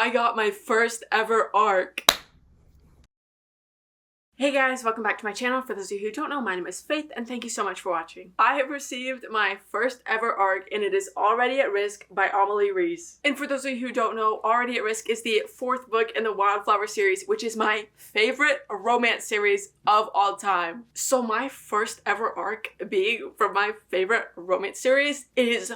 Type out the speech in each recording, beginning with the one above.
I got my first ever arc. Hey guys, welcome back to my channel. For those of you who don't know, my name is Faith and thank you so much for watching. I have received my first ever arc and it is Already at Risk by Audibly. And for those of you who don't know, Already at Risk is the fourth book in the Wildflower series, which is my favorite romance series of all time. So my first ever arc being from my favorite romance series is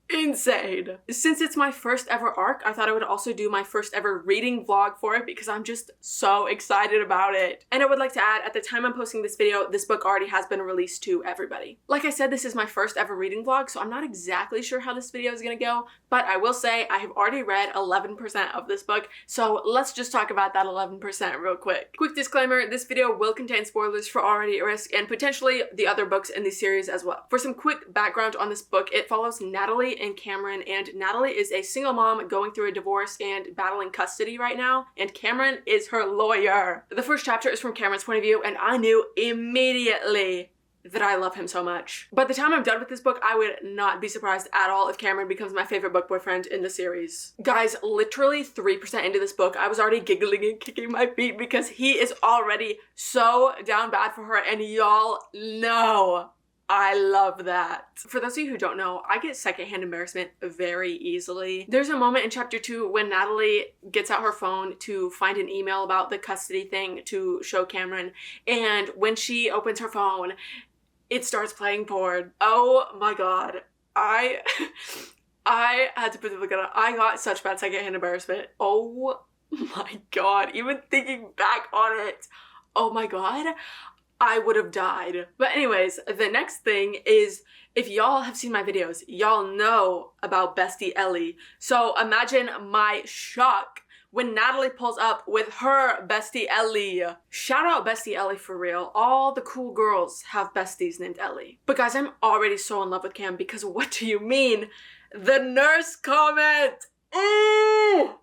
insane. Since it's my first ever arc, I thought I would also do my first ever reading vlog for it because I'm just so excited about it. And I would like to add, at the time I'm posting this video, this book already has been released to everybody. Like I said, this is my first ever reading vlog, so I'm not exactly sure how this video is gonna go, but I will say I have already read 11% of this book, so let's just talk about that 11% real quick. Quick disclaimer, this video will contain spoilers for Already at Risk and potentially the other books in the series as well. For some quick background on this book, it follows Natalie and Cameron, and Natalie is a single mom going through a divorce and battling custody right now, and Cameron is her lawyer. The first chapter is from Cameron's point of view, and I knew immediately that I love him so much. By the time I'm done with this book, I would not be surprised at all if Cameron becomes my favorite book boyfriend in the series. Guys, literally 3% into this book, I was already giggling and kicking my feet because he is already so down bad for her, and y'all know I love that. For those of you who don't know, I get secondhand embarrassment very easily. There's a moment in chapter 2 when Natalie gets out her phone to find an email about the custody thing to show Cameron, and when she opens her phone, it starts playing porn. Oh my god. I had to put the book on. I got such bad secondhand embarrassment. Oh my god. Even thinking back on it. Oh my god. I would have died. But anyways, the next thing is, if y'all have seen my videos, y'all know about Bestie Ellie. So imagine my shock when Natalie pulls up with her Bestie Ellie. Shout out Bestie Ellie for real. All the cool girls have besties named Ellie. But guys, I'm already so in love with Cam because what do you mean? The nurse comment! Ooh!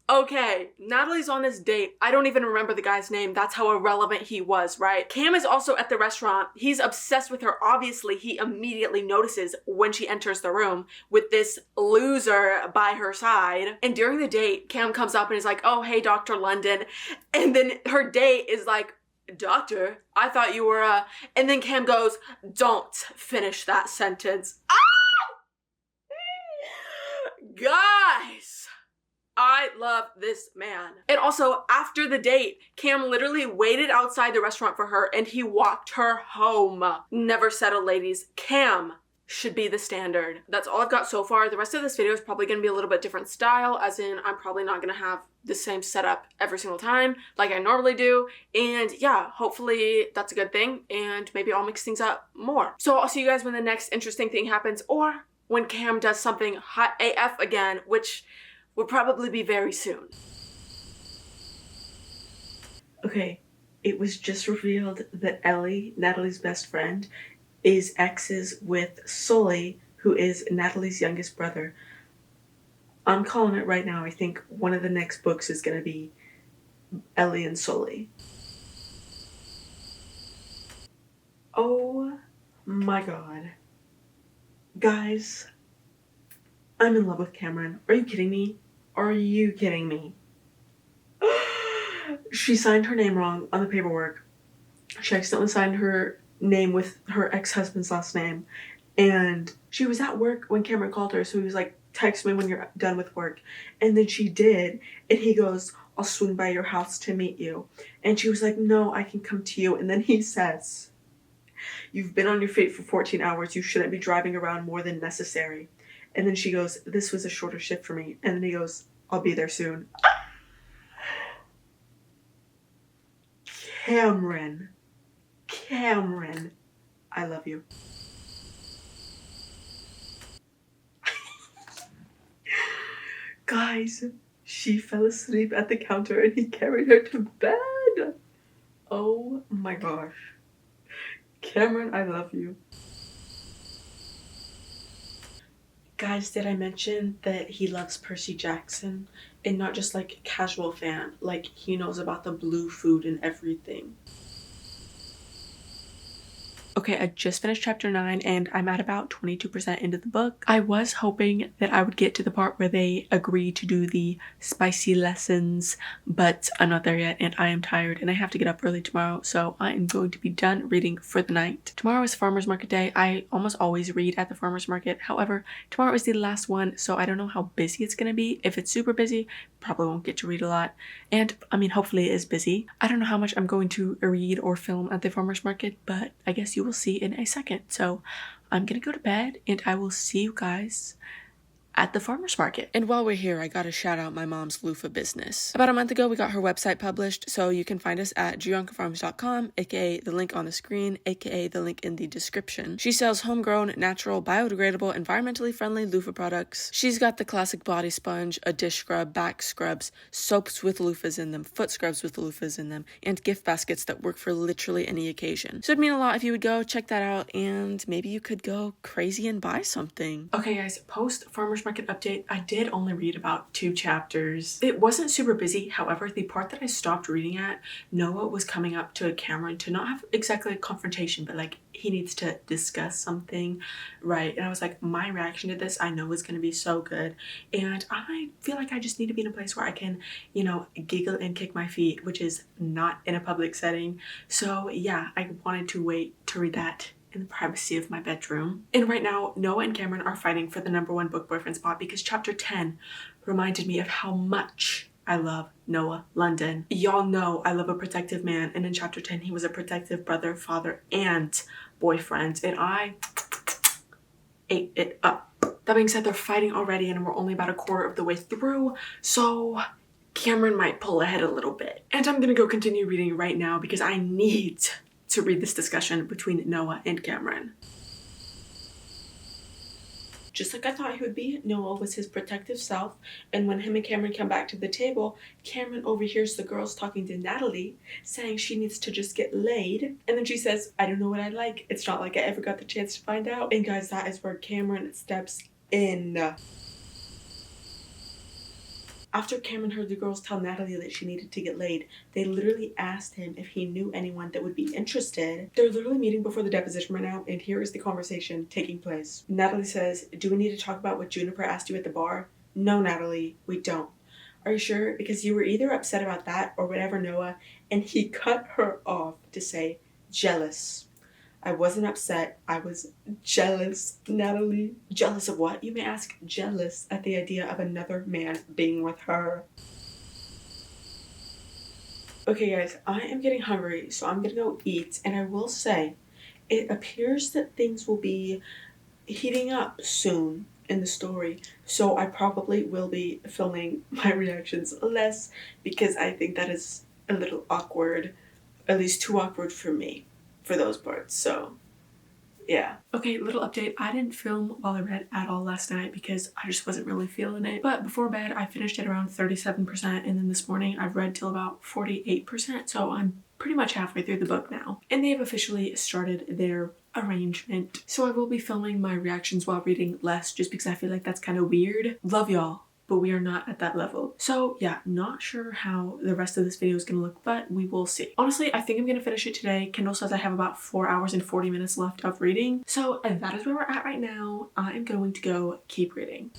Okay, Natalie's on this date. I don't even remember the guy's name. That's how irrelevant he was, right? Cam is also at the restaurant. He's obsessed with her. Obviously, he immediately notices when she enters the room with this loser by her side. And during the date, Cam comes up and is like, oh, hey, Dr. London. And then her date is like, doctor, I thought you were a... And then Cam goes, don't finish that sentence. Ah! Guys! I love this man. And also, after the date, Cam literally waited outside the restaurant for her and he walked her home. Never settled, ladies. Cam should be the standard. That's all I've got so far. The rest of this video is probably gonna be a little bit different style, as in I'm probably not gonna have the same setup every single time like I normally do. And yeah, hopefully that's a good thing and maybe I'll mix things up more. So I'll see you guys when the next interesting thing happens, or when Cam does something hot AF again, which will probably be very soon. Okay, it was just revealed that Ellie, Natalie's best friend, is exes with Sully, who is Natalie's youngest brother. I'm calling it right now. I think one of the next books is going to be Ellie and Sully. Oh my god. Guys, I'm in love with Cameron. Are you kidding me? Are you kidding me? She signed her name wrong on the paperwork. She accidentally signed her name with her ex-husband's last name. And she was at work when Cameron called her, so he was like, text me when you're done with work. And then she did. And he goes, I'll swing by your house to meet you. And she was like, no, I can come to you. And then he says, you've been on your feet for 14 hours. You shouldn't be driving around more than necessary. And then she goes, this was a shorter shift for me. And then he goes, I'll be there soon. Cameron, I love you. Guys, she fell asleep at the counter and he carried her to bed. Oh my gosh. Cameron, I love you. Guys, did I mention that he loves Percy Jackson? And not just like a casual fan, like he knows about the blue food and everything. Okay, I just finished chapter 9 and I'm at about 22% into the book. I was hoping that I would get to the part where they agree to do the spicy lessons, but I'm not there yet and I am tired and I have to get up early tomorrow, so I am going to be done reading for the night. Tomorrow is farmer's market day. I almost always read at the farmer's market. However, tomorrow is the last one, so I don't know how busy it's going to be. If it's super busy, probably won't get to read a lot. And I mean, hopefully it is busy. I don't know how much I'm going to read or film at the farmer's market, but I guess you will see in a second. So I'm gonna go to bed and I will see you guys at the farmer's market. And while we're here, I gotta shout out my mom's luffa business. About a month ago, we got her website published, so you can find us at giancafarms.com, aka the link on the screen, aka the link in the description. She sells homegrown, natural, biodegradable, environmentally friendly loofah products. She's got the classic body sponge, a dish scrub, back scrubs, soaps with loofahs in them, foot scrubs with loofahs in them, and gift baskets that work for literally any occasion. So it'd mean a lot if you would go check that out, and maybe you could go crazy and buy something. Okay guys, post farmer's market update, I did only read about 2 chapters. It wasn't super busy. However, the part that I stopped reading at, Noah was coming up to Cameron to not have exactly a confrontation, but like he needs to discuss something, right? And I was like, my reaction to this I know is going to be so good, and I feel like I just need to be in a place where I can, you know, giggle and kick my feet, which is not in a public setting. So yeah, I wanted to wait to read that in the privacy of my bedroom. And right now, Noah and Cameron are fighting for the #1 book boyfriend spot because chapter 10 reminded me of how much I love Noah London. Y'all know I love a protective man, and in chapter 10 he was a protective brother, father, and boyfriend, and I ate it up. That being said, they're fighting already and we're only about a quarter of the way through, so Cameron might pull ahead a little bit. And I'm gonna go continue reading right now because I need to read this discussion between Noah and Cameron. Just like I thought he would be, Noah was his protective self, and when him and Cameron come back to the table, Cameron overhears the girls talking to Natalie, saying she needs to just get laid, and then she says, I don't know what I like. It's not like I ever got the chance to find out. And guys, that is where Cameron steps in. After Cameron heard the girls tell Natalie that she needed to get laid, they literally asked him if he knew anyone that would be interested. They're literally meeting before the deposition right now, and here is the conversation taking place. Natalie says, do we need to talk about what Juniper asked you at the bar? No, Natalie, we don't. Are you sure? Because you were either upset about that or whatever, Noah. And he cut her off to say, jealous. I wasn't upset. I was jealous, Natalie. Jealous of what, you may ask? Jealous at the idea of another man being with her. Okay guys, I am getting hungry, so I'm gonna go eat, and I will say, it appears that things will be heating up soon in the story, so I probably will be filming my reactions less because I think that is a little awkward, at least too awkward for me. For those parts, so yeah. Okay, little update. I didn't film while I read at all last night because I just wasn't really feeling it. But before bed, I finished at around 37%, and then this morning I've read till about 48%, so I'm pretty much halfway through the book now. And they have officially started their arrangement. So I will be filming my reactions while reading less just because I feel like that's kind of weird. Love y'all, but we are not at that level. So yeah, not sure how the rest of this video is gonna look, but we will see. Honestly, I think I'm gonna finish it today. Kendall says I have about 4 hours and 40 minutes left of reading. So that is where we're at right now. I am going to go keep reading.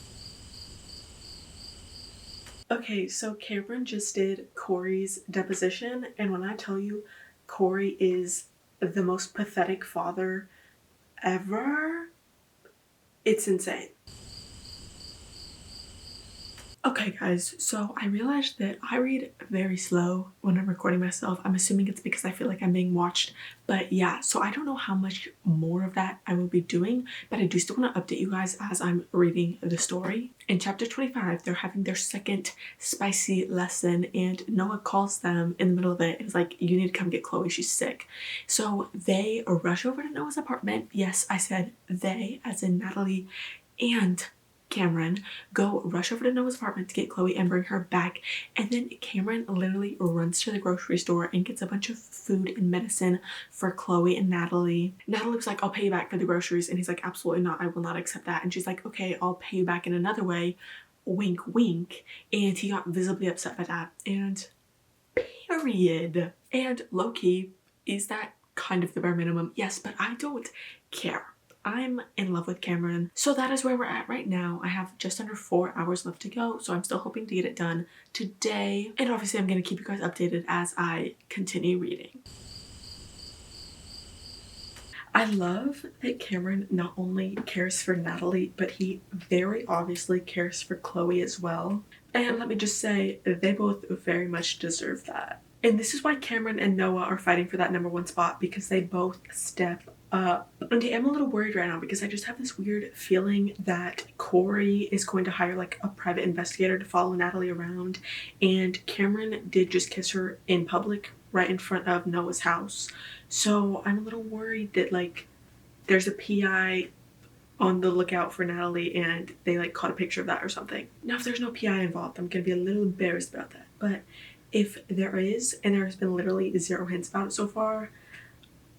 Okay, so Cameron just did Corey's deposition, and when I tell you Corey is the most pathetic father ever, it's insane. Okay guys, so I realized that I read very slow when I'm recording myself. I'm assuming it's because I feel like I'm being watched, but yeah, so I don't know how much more of that I will be doing, but I do still want to update you guys as I'm reading the story. In chapter 25, they're having their second spicy lesson, and Noah calls them in the middle of it and is like, you need to come get Chloe, she's sick. So they rush over to Noah's apartment. Yes, I said they, as in Natalie and Cameron, go rush over to Noah's apartment to get Chloe and bring her back, and then Cameron literally runs to the grocery store and gets a bunch of food and medicine for Chloe and Natalie. Natalie was like, I'll pay you back for the groceries, and he's like, absolutely not, I will not accept that. And she's like, okay, I'll pay you back in another way, wink wink. And he got visibly upset by that, and period. And low-key, is that kind of the bare minimum. Yes, but I don't care. I'm in love with Cameron. So that is where we're at right now. I have just under 4 hours left to go, so I'm still hoping to get it done today. And obviously I'm going to keep you guys updated as I continue reading. I love that Cameron not only cares for Natalie, but he very obviously cares for Chloe as well. And let me just say, they both very much deserve that. And this is why Cameron and Noah are fighting for that #1 spot, because they both step up. And I'm a little worried right now because I just have this weird feeling that Corey is going to hire like a private investigator to follow Natalie around. And Cameron did just kiss her in public right in front of Noah's house. So I'm a little worried that like there's a PI on the lookout for Natalie and they like caught a picture of that or something. Now if there's no PI involved, I'm gonna be a little embarrassed about that. But if there is, and there has been literally 0 hints about it so far,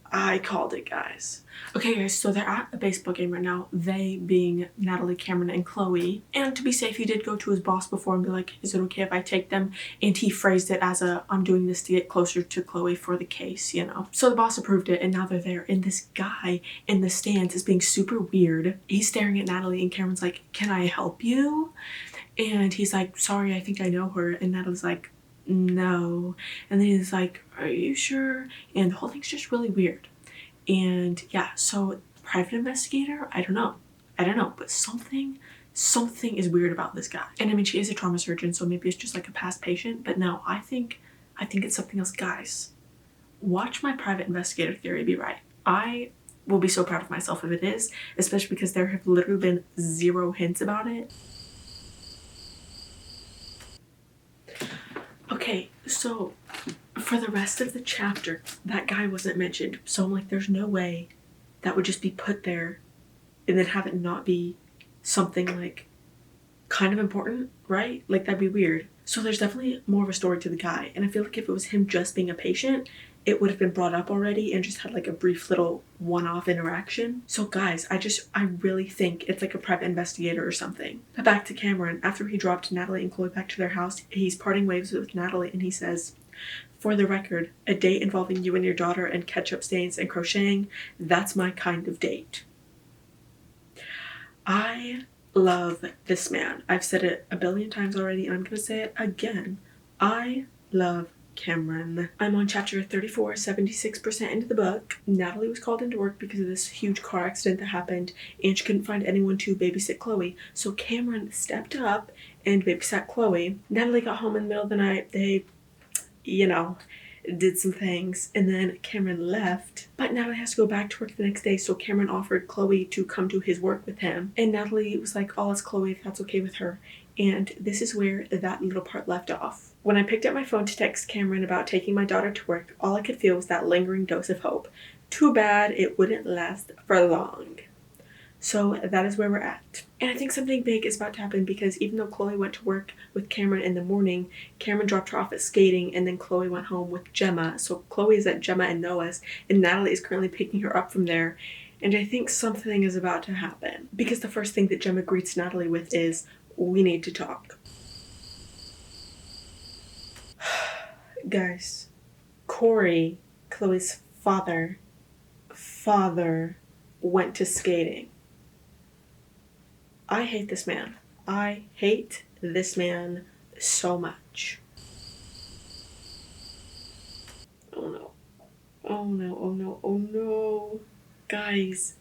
I called it, guys. Okay, guys, so they're at a baseball game right now. They being Natalie, Cameron, and Chloe. And to be safe, he did go to his boss before and be like, is it okay if I take them? And he phrased it as a, I'm doing this to get closer to Chloe for the case, you know? So the boss approved it, and now they're there. And this guy in the stands is being super weird. He's staring at Natalie, and Cameron's like, can I help you? And he's like, sorry, I think I know her. And Natalie's like, no. And then he's like, are you sure? And the whole thing's just really weird. And yeah, so private investigator, I don't know, but something is weird about this guy. And I mean, she is a trauma surgeon, so maybe it's just like a past patient, but no, I think it's something else. Guys, watch my private investigator theory be right. I will be so proud of myself if it is, especially because there have literally been 0 hints about it. Okay, so for the rest of the chapter, that guy wasn't mentioned. So I'm like, there's no way that would just be put there and then have it not be something like kind of important, right? Like that'd be weird. So there's definitely more of a story to the guy. And I feel like if it was him just being a patient, it would have been brought up already and just had like a brief little one-off interaction. So guys, I really think it's like a private investigator or something. But back to Cameron. After he dropped Natalie and Chloe back to their house, he's parting ways with Natalie and he says, for the record, a date involving you and your daughter and ketchup stains and crocheting, that's my kind of date. I love this man. I've said it a billion times already and I'm gonna say it again. I love Cameron. I'm on chapter 34, 76% into the book. Natalie was called into work because of this huge car accident that happened and she couldn't find anyone to babysit Chloe. So Cameron stepped up and babysat Chloe. Natalie got home in the middle of the night. They, you know, did some things and then Cameron left. But Natalie has to go back to work the next day, so Cameron offered Chloe to come to his work with him. And Natalie was like, oh, it's Chloe if that's okay with her. And this is where that little part left off. When I picked up my phone to text Cameron about taking my daughter to work, all I could feel was that lingering dose of hope. Too bad it wouldn't last for long. So that is where we're at. And I think something big is about to happen because even though Chloe went to work with Cameron in the morning, Cameron dropped her off at skating and then Chloe went home with Gemma. So Chloe is at Gemma and Noah's and Natalie is currently picking her up from there. And I think something is about to happen because the first thing that Gemma greets Natalie with is, we need to talk. Guys, Corey, Chloe's father went to skating. I hate this man. I hate this man so much. Oh no. Oh no, oh no, oh no. Guys,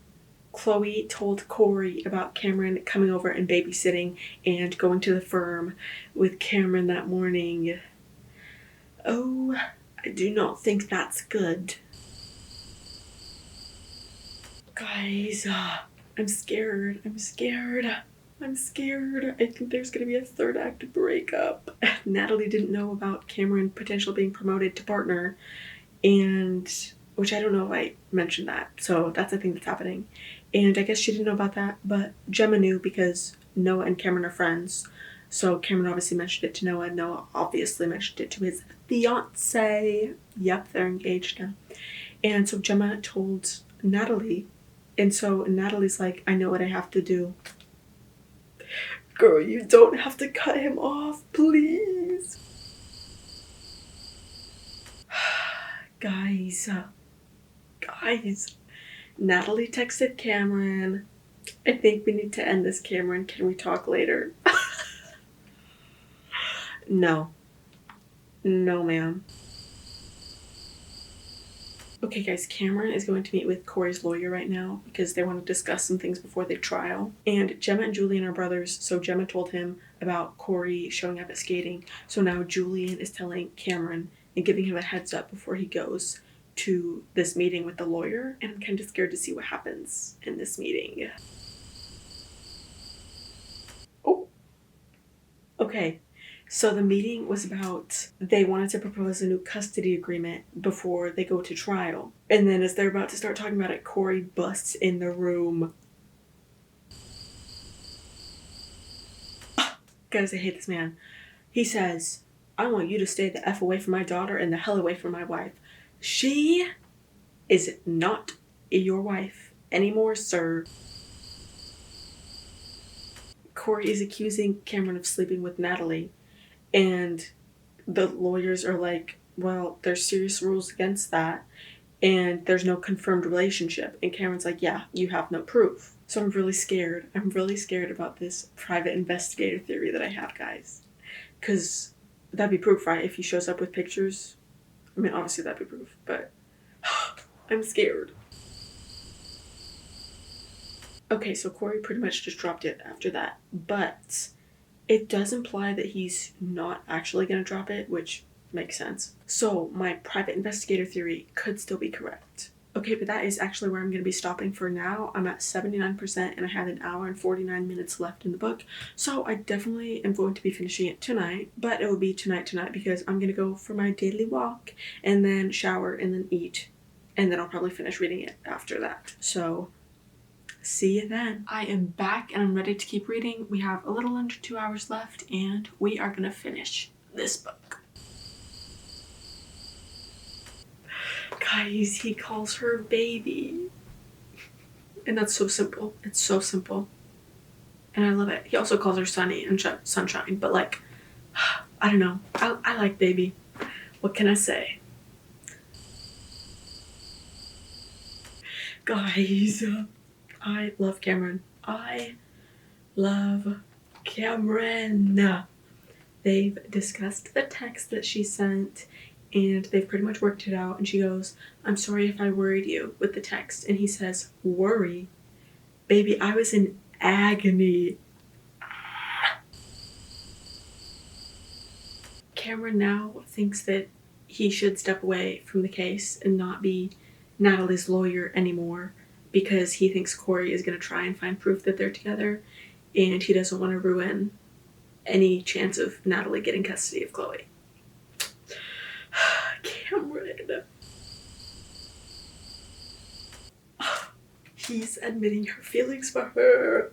Chloe told Corey about Cameron coming over and babysitting and going to the firm with Cameron that morning. Oh, I do not think that's good. Guys, I'm scared. I think there's gonna be a third act breakup. Natalie didn't know about Cameron potentially being promoted to partner, and which I don't know if I mentioned that. So that's a thing that's happening. And I guess she didn't know about that, but Gemma knew because Noah and Cameron are friends. So Cameron obviously mentioned it to Noah. Noah obviously mentioned it to his fiance. Yep, they're engaged now. And so Gemma told Natalie. And so Natalie's like, I know what I have to do. Girl, you don't have to cut him off, please. Guys, Natalie texted Cameron. I think we need to end this, Cameron. Can we talk later? No. No, ma'am. Okay, guys, Cameron is going to meet with Corey's lawyer right now because they want to discuss some things before the trial. And Gemma and Julian are brothers, so Gemma told him about Corey showing up at skating. So now Julian is telling Cameron and giving him a heads up before he goes to this meeting with the lawyer. And I'm kind of scared to see what happens in this meeting. Oh. Okay. So the meeting was about they wanted to propose a new custody agreement before they go to trial. And then as they're about to start talking about it, Corey busts in the room. Guys, I hate this man. He says, I want you to stay the F away from my daughter and the hell away from my wife. She is not your wife anymore, sir. Corey is accusing Cameron of sleeping with Natalie. And the lawyers are like, well, there's serious rules against that. And there's no confirmed relationship. And Cameron's like, yeah, you have no proof. So I'm really scared. I'm really scared about this private investigator theory that I have, guys. Because that'd be proof, right? If he shows up with pictures. I mean, obviously that'd be proof. But I'm scared. Okay, so Corey pretty much just dropped it after that. But it does imply that he's not actually going to drop it, which makes sense. So my private investigator theory could still be correct. Okay, but that is actually where I'm going to be stopping for now. I'm at 79% and I have an hour and 49 minutes left in the book. So I definitely am going to be finishing it tonight, but it will be tonight because I'm going to go for my daily walk and then shower and then eat. And then I'll probably finish reading it after that. So see you then. I am back and I'm ready to keep reading. We have a little under 2 hours left and we are gonna finish this book. Guys, he calls her baby. And that's so simple. It's so simple. And I love it. He also calls her Sunny and Sunshine, but like, I don't know. I like baby. What can I say? Guys, I love Cameron. I love Cameron. They've discussed the text that she sent and they've pretty much worked it out. And she goes, I'm sorry if I worried you with the text. And he says, worry? Baby, I was in agony. Cameron now thinks that he should step away from the case and not be Natalie's lawyer anymore, because he thinks Corey is going to try and find proof that they're together, and he doesn't want to ruin any chance of Natalie getting custody of Chloe. Cameron. He's admitting her feelings for her.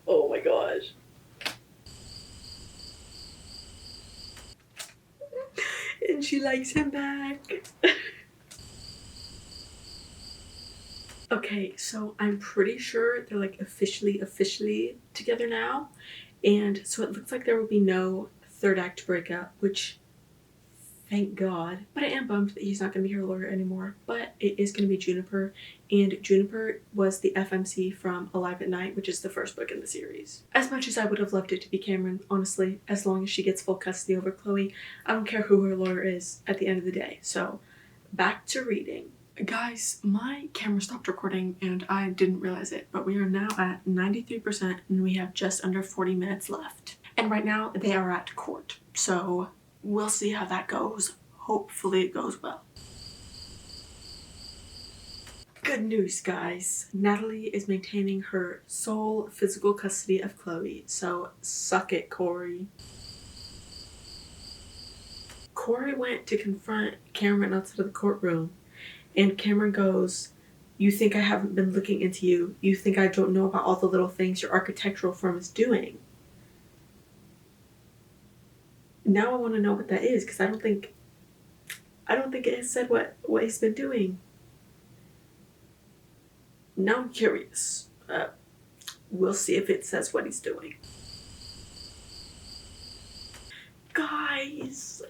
Oh my gosh. And she likes him back. Okay, so I'm pretty sure they're like officially together now. And so it looks like there will be no third act breakup, which thank God. But I am bummed that he's not going to be her lawyer anymore. But it is going to be Juniper. And Juniper was the FMC from Alive at Night, which is the first book in the series. As much as I would have loved it to be Cameron, honestly, as long as she gets full custody over Chloe, I don't care who her lawyer is at the end of the day. So back to reading. Guys, my camera stopped recording and I didn't realize it, but we are now at 93% and we have just under 40 minutes left. And right now they are at court. So we'll see how that goes. Hopefully it goes well. Good news, guys. Natalie is maintaining her sole physical custody of Chloe. So suck it, Corey. Corey went to confront Cameron outside of the courtroom. And Cameron goes, you think I haven't been looking into you? You think I don't know about all the little things your architectural firm is doing? Now I want to know what that is, because I don't think it has said what he's been doing. Now I'm curious. We'll see if it says what he's doing. Guys,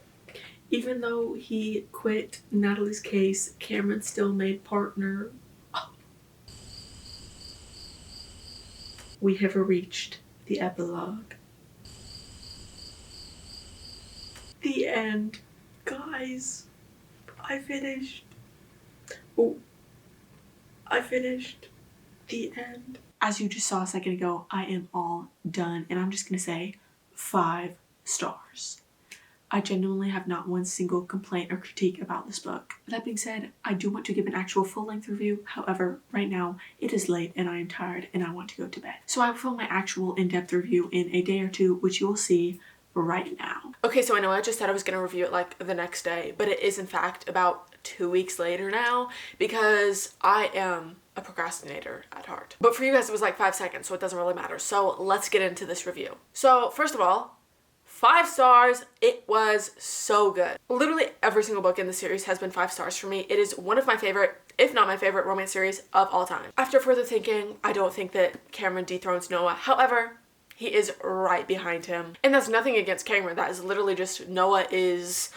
Even though he quit Natalie's case, Cameron still made partner. We have reached the epilogue. The end. Guys, I finished. Oh, I finished the end. As you just saw a second ago, I am all done, and I'm just gonna say 5 stars. I genuinely have not one single complaint or critique about this book. That being said, I do want to give an actual full-length review. However, right now it is late and I am tired and I want to go to bed. So I will film my actual in-depth review in a day or two, which you will see right now. Okay, so I know I just said I was gonna review it like the next day, but it is in fact about 2 weeks later now because I am a procrastinator at heart. But for you guys, it was like 5 seconds, so it doesn't really matter. So let's get into this review. So first of all, 5 stars. It was so good. Literally every single book in the series has been 5 stars for me. It is one of my favorite, if not my favorite, romance series of all time. After further thinking, I don't think that Cameron dethrones Noah. However, he is right behind him. And that's nothing against Cameron. That is literally just Noah is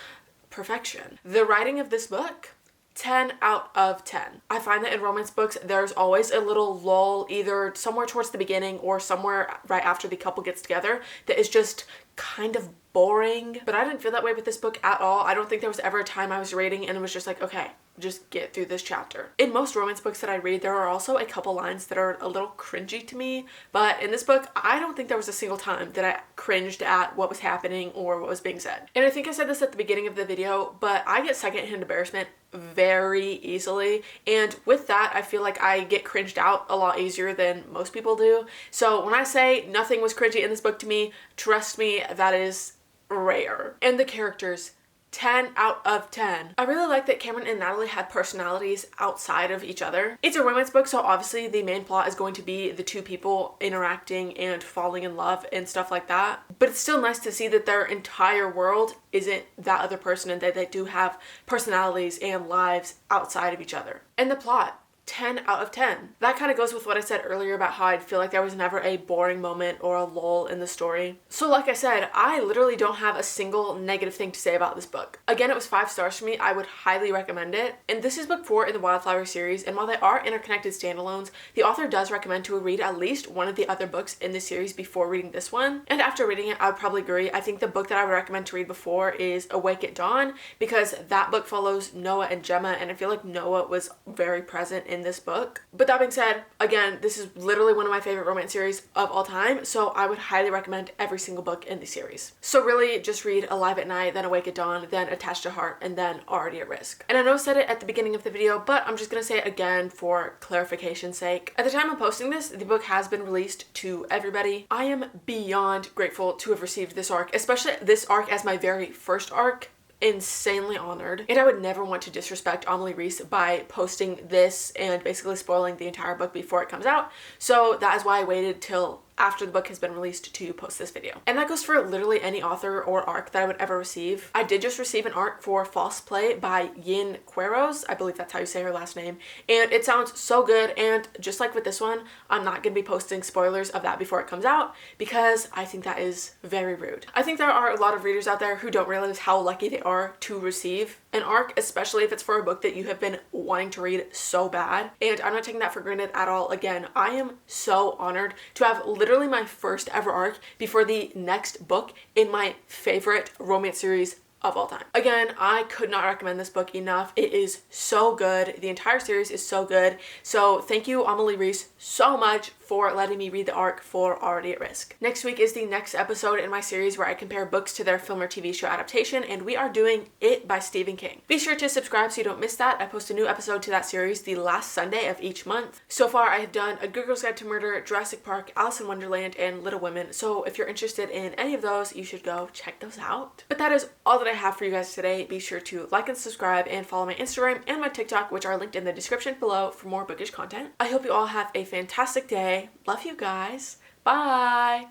perfection. The writing of this book, 10 out of 10. I find that in romance books, there's always a little lull either somewhere towards the beginning or somewhere right after the couple gets together that is just kind of boring. But I didn't feel that way with this book at all. I don't think there was ever a time I was reading and it was just like, okay, just get through this chapter. In most romance books that I read, there are also a couple lines that are a little cringy to me, but in this book, I don't think there was a single time that I cringed at what was happening or what was being said. And I think I said this at the beginning of the video, but I get secondhand embarrassment very easily, and with that I feel like I get cringed out a lot easier than most people do. So when I say nothing was cringy in this book to me, trust me, that is rare. And the characters, 10 out of 10. I really like that Cameron and Natalie had personalities outside of each other. It's a romance book, so obviously the main plot is going to be the two people interacting and falling in love and stuff like that. But it's still nice to see that their entire world isn't that other person and that they do have personalities and lives outside of each other. And the plot, 10 out of 10. That kind of goes with what I said earlier about how I'd feel like there was never a boring moment or a lull in the story. So like I said, I literally don't have a single negative thing to say about this book. Again, it was 5 stars for me. I would highly recommend it. And this is book 4 in the Wildflower series, and while they are interconnected standalones, the author does recommend to read at least one of the other books in the series before reading this one. And after reading it, I would probably agree. I think the book that I would recommend to read before is Awake at Dawn, because that book follows Noah and Gemma, and I feel like Noah was very present in this book. But that being said, again, this is literally one of my favorite romance series of all time, so I would highly recommend every single book in the series. So really just read Alive at Night, then Awake at Dawn, then Attached to Heart, and then Already at Risk. And I know I said it at the beginning of the video, but I'm just gonna say it again for clarification's sake. At the time of posting this, the book has been released to everybody. I am beyond grateful to have received this arc, especially this arc as my very first arc. Insanely honored, and I would never want to disrespect Amelie Reese by posting this and basically spoiling the entire book before it comes out. So that is why I waited till after the book has been released to post this video. And that goes for literally any author or arc that I would ever receive. I did just receive an arc for False Play by Yin Quiros. I believe that's how you say her last name. And it sounds so good, and just like with this one, I'm not going to be posting spoilers of that before it comes out because I think that is very rude. I think there are a lot of readers out there who don't realize how lucky they are to receive an arc, especially if it's for a book that you have been wanting to read so bad. And I'm not taking that for granted at all. Again, I am so honored to have literally my first ever arc before the next book in my favorite romance series of all time. Again, I could not recommend this book enough. It is so good. The entire series is so good. So thank you, Amelie Reese, so much for letting me read the arc for Already at Risk. Next week is the next episode in my series where I compare books to their film or TV show adaptation, and we are doing It by Stephen King. Be sure to subscribe so you don't miss that. I post a new episode to that series the last Sunday of each month. So far, I have done A Good Girl's Guide to Murder, Jurassic Park, Alice in Wonderland, and Little Women. So if you're interested in any of those, you should go check those out. But that is all that I have for you guys today. Be sure to like and subscribe and follow my Instagram and my TikTok, which are linked in the description below for more bookish content. I hope you all have a fantastic day. Love you guys. Bye.